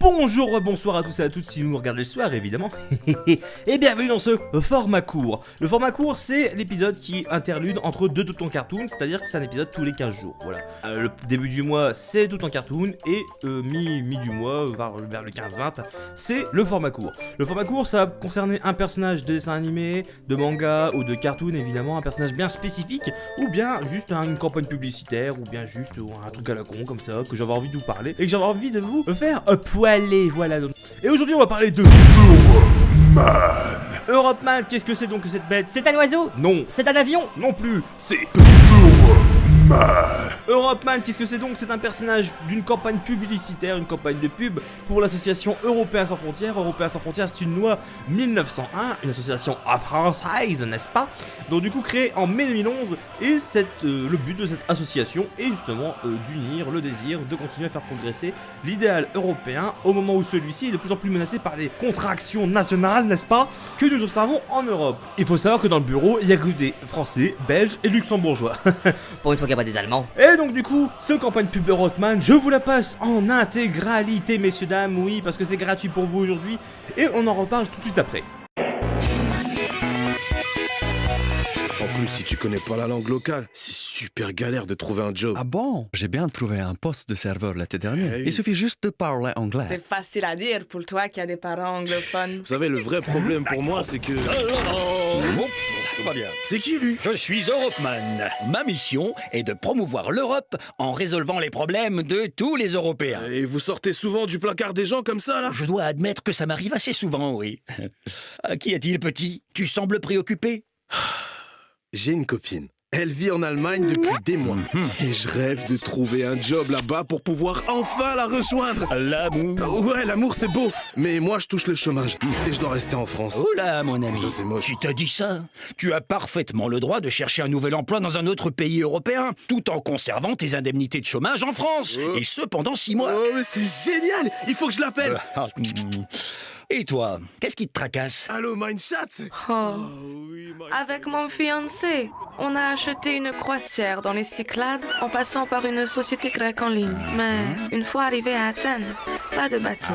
Bonjour, bonsoir à tous et à toutes si vous nous regardez le soir évidemment. Et bienvenue dans ce format court. Le format court c'est l'épisode qui interlude entre deux tout en cartoon, c'est-à-dire que c'est un épisode tous les 15 jours. Voilà. Le début du mois c'est tout en cartoon et mi du mois, vers le 15-20, c'est le format court. Le format court ça va concerner un personnage de dessin animé, de manga ou de cartoon évidemment, un personnage bien spécifique ou bien juste une campagne publicitaire ou bien juste un truc à la con comme ça que j'avais envie de vous parler et que j'avais envie de vous faire poiler. Voilà. Et aujourd'hui on va parler de Europe-Man. Europe-Man, qu'est-ce que c'est donc que cette bête? C'est un oiseau? Non. C'est un avion? Non plus. C'est Europe-Man, qu'est-ce que c'est donc? C'est un personnage d'une campagne publicitaire, une campagne de pub pour l'association Européens sans frontières. Européens sans frontières, c'est une loi 1901, une association française, n'est-ce pas? Donc du coup créée en mai 2011, et le but de cette association est justement d'unir le désir de continuer à faire progresser l'idéal européen au moment où celui-ci est de plus en plus menacé par les contractions nationales, n'est-ce pas, que nous observons en Europe. Il faut savoir que dans le bureau, il y a que des Français, Belges et Luxembourgeois. Pour une fois qu'il n'y a pas des Allemands. Et donc du coup, ce campagne pub Europe-Man, je vous la passe en intégralité, messieurs, dames, oui, parce que c'est gratuit pour vous aujourd'hui, et on en reparle tout de suite après. En plus, si tu connais pas la langue locale, c'est super galère de trouver un job. Ah bon? J'ai bien trouvé un poste de serveur l'été dernier. Hey. Il suffit juste de parler anglais. C'est facile à dire pour toi qui as des parents anglophones. Vous savez, le vrai problème pour moi, c'est que... Tout va bien. C'est qui, lui? Je suis Europeman. Ma mission est de promouvoir l'Europe en résolvant les problèmes de tous les Européens. Et vous sortez souvent du placard des gens comme ça, là? Je dois admettre que ça m'arrive assez souvent, oui. Qui est-il, petit? Tu sembles préoccupé? J'ai une copine. Elle vit en Allemagne depuis des mois. Et je rêve de trouver un job là-bas pour pouvoir enfin la rejoindre. L'amour. Ouais, l'amour, c'est beau. Mais moi, je touche le chômage. Et je dois rester en France. Oh là, mon ami. Ça, c'est moche. Qui t'a dit ça? Tu as parfaitement le droit de chercher un nouvel emploi dans un autre pays européen, tout en conservant tes indemnités de chômage en France. Et ce, pendant 6 mois. Oh, mais c'est génial! Il faut que je l'appelle! Et toi, qu'est-ce qui te tracasse? Allô, Mindchat? Oh. Oui, Avec mon fiancé, on a acheté une croisière dans les Cyclades en passant par une société grecque en ligne. Mais une fois arrivé à Athènes, pas de bateau.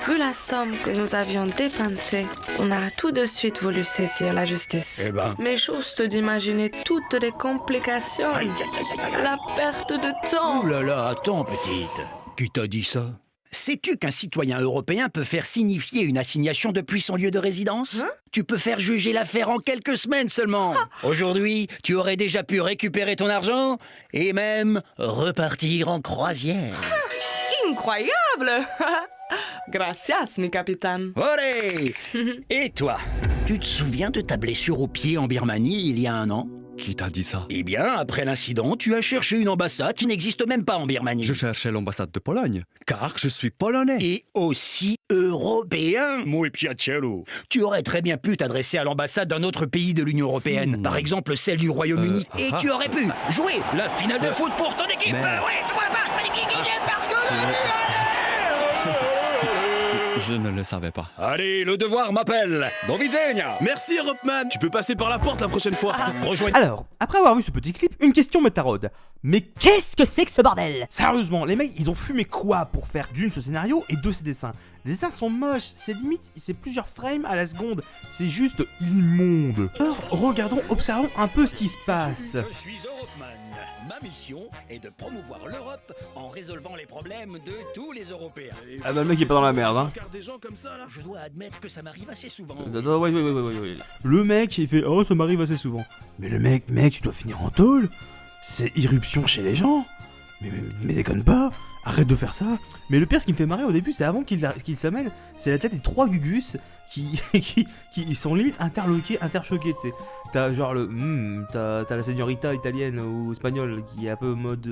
Vu la somme que nous avions dépensée, on a tout de suite voulu saisir la justice. Eh ben. Mais juste d'imaginer toutes les complications, la perte de temps. Oh là là, attends, petite. Qui t'a dit ça? Sais-tu qu'un citoyen européen peut faire signifier une assignation depuis son lieu de résidence? Tu peux faire juger l'affaire en quelques semaines seulement. Aujourd'hui, tu aurais déjà pu récupérer ton argent et même repartir en croisière. Incroyable! Gracias, mi capitaine. Olé! Et toi, tu te souviens de ta blessure au pied en Birmanie il y a 1 an? Qui t'a dit ça? Eh bien, après l'incident, tu as cherché une ambassade qui n'existe même pas en Birmanie. Je cherchais l'ambassade de Pologne, car je suis polonais. Et aussi européen. Muy piacello. Tu aurais très bien pu t'adresser à l'ambassade d'un autre pays de l'Union européenne, par exemple celle du Royaume-Uni, et tu aurais pu jouer la finale de foot pour ton équipe. Ouais, c'est moi la passe, magnifique, parce que... Je ne le savais pas. Allez, le devoir m'appelle. Do widzenia. Merci, Europeman! Tu peux passer par la porte la prochaine fois. Rejoignez. Alors, après avoir vu ce petit clip, une question me taraude. Mais Qu'est-ce que c'est que ce bordel? sérieusement, les mecs, ils ont fumé quoi pour faire d'une ce scénario et deux ces dessins? Les dessins sont moches, c'est limite, c'est plusieurs frames à la seconde, c'est juste immonde. Alors, regardons, observons un peu ce qui se passe. Je suis Europeman. Ma mission est de promouvoir l'Europe en résolvant les problèmes de tous les Européens. Ah bah le mec est pas dans la merde, hein. Placard des gens comme ça, là? Je dois admettre que ça m'arrive assez souvent. Attends, ouais. Le mec, il fait oh ça m'arrive assez souvent. Mais le mec, tu dois finir en tôle. C'est irruption chez les gens. Mais déconne pas. Arrête de faire ça. Mais le pire, ce qui me fait marrer au début, c'est avant qu'il s'amène, c'est la tête des 3 Gugus qui sont limite interchoqués, tu sais. T'as genre t'as la señorita italienne ou espagnole qui est un peu en mode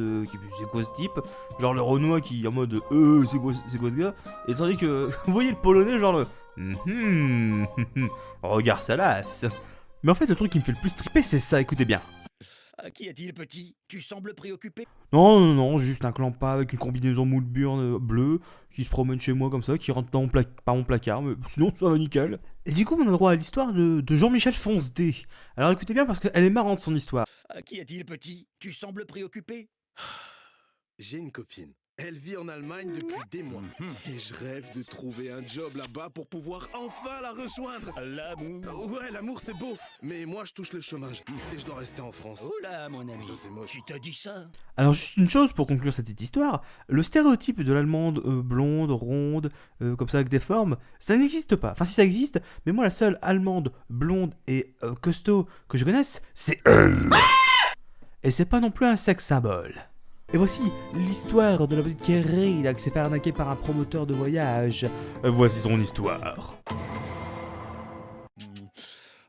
c'est quoi ce type, genre le Renoir qui est en mode c'est quoi ce gars, et tandis que vous voyez le polonais genre regarde ça lasse. Mais en fait le truc qui me fait le plus tripper c'est ça, écoutez bien. Qui est-il, petit? Tu sembles préoccupé. Non, juste un clampa avec une combinaison moule burn bleue qui se promène chez moi comme ça, qui rentre dans par mon placard, mais sinon ça va nickel. Et du coup on a droit à l'histoire de Jean-Michel Fonce D. Alors écoutez bien parce qu'elle est marrante son histoire. Qui est-il, petit? Tu sembles préoccupé. J'ai une copine. Elle vit en Allemagne depuis des mois. Et je rêve de trouver un job là-bas pour pouvoir enfin la rejoindre. L'amour. Ouais, l'amour c'est beau, mais moi je touche le chômage. Et je dois rester en France. Oh là, mon ami. Ça, c'est moche. Qui t'a dit ça? Alors juste une chose pour conclure cette petite histoire, le stéréotype de l'allemande blonde, ronde, comme ça avec des formes, ça n'existe pas. Enfin si ça existe, mais moi la seule allemande blonde et costaud que je connaisse, c'est elle. Et c'est pas non plus un sexe symbole. Et voici l'histoire de la petite Kerrida qui s'est fait arnaquer par un promoteur de voyage. Voici son histoire.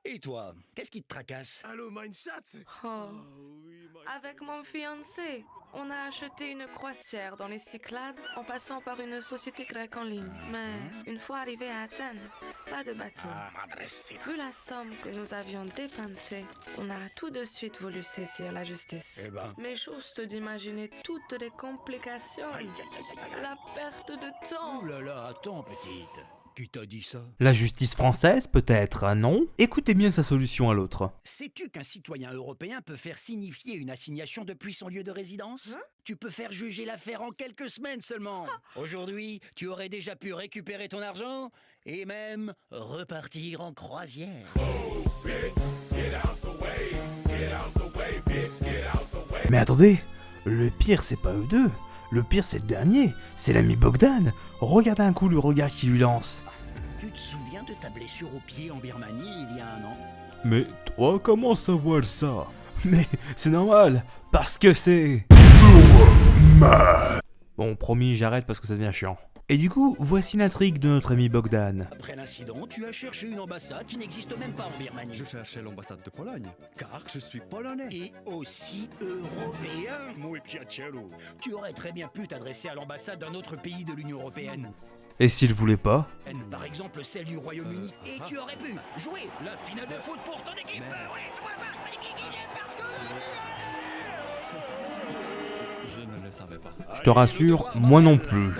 Et toi, qu'est-ce qui te tracasse? Allô, mein Schatz? Oh. Oui, Avec mon fiancé, on a acheté une croisière dans les Cyclades en passant par une société grecque en ligne. Mais une fois arrivé à Athènes, pas de bateau. Vu la somme que nous avions dépensée, on a tout de suite voulu saisir la justice. Eh ben. Mais juste d'imaginer toutes les complications, la perte de temps. Oh là là, attends, petite. Qui t'a dit ça? La justice française peut-être, non? Écoutez bien sa solution à l'autre. Sais-tu qu'un citoyen européen peut faire signifier une assignation depuis son lieu de résidence? Tu peux faire juger l'affaire en quelques semaines seulement. Aujourd'hui, tu aurais déjà pu récupérer ton argent et même repartir en croisière. Mais attendez, le pire c'est pas eux deux. Le pire c'est le dernier, c'est l'ami Bogdan. Regardez un coup le regard qu'il lui lance. Tu te souviens de ta blessure au pied en Birmanie il y a 1 an? Mais toi, comment savoir ça? Mais c'est normal, parce que c'est... Bon, promis, j'arrête parce que ça devient chiant. Et du coup, voici l'intrigue de notre ami Bogdan. Après l'incident, tu as cherché une ambassade qui n'existe même pas en Birmanie. Je cherchais l'ambassade de Pologne, car je suis polonais. Et aussi européen. Muy piacere. Tu aurais très bien pu t'adresser à l'ambassade d'un autre pays de l'Union européenne. Et s'il voulait pas? Par exemple celle du Royaume-Uni. Et tu aurais pu jouer la finale de foot pour ton équipe. Je ne le savais pas. Je te rassure, moi non plus.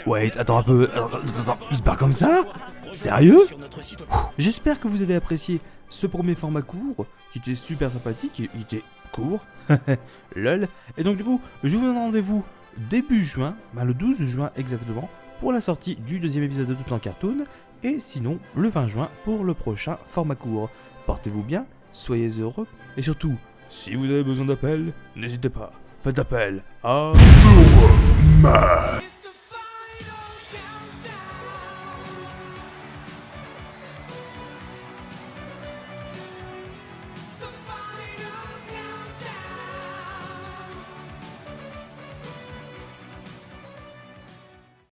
Wait, attends un peu, attends, il se barre comme ça? Sérieux? Sur notre site. J'espère que vous avez apprécié ce premier format court, qui était super sympathique, il était court, lol. Et donc du coup, je vous donne rendez-vous début juin, le 12 juin exactement, pour la sortie du deuxième épisode de Tout en Cartoon, et sinon le 20 juin pour le prochain format court. Portez-vous bien, soyez heureux, et surtout, si vous avez besoin d'appel, n'hésitez pas, faites appel à...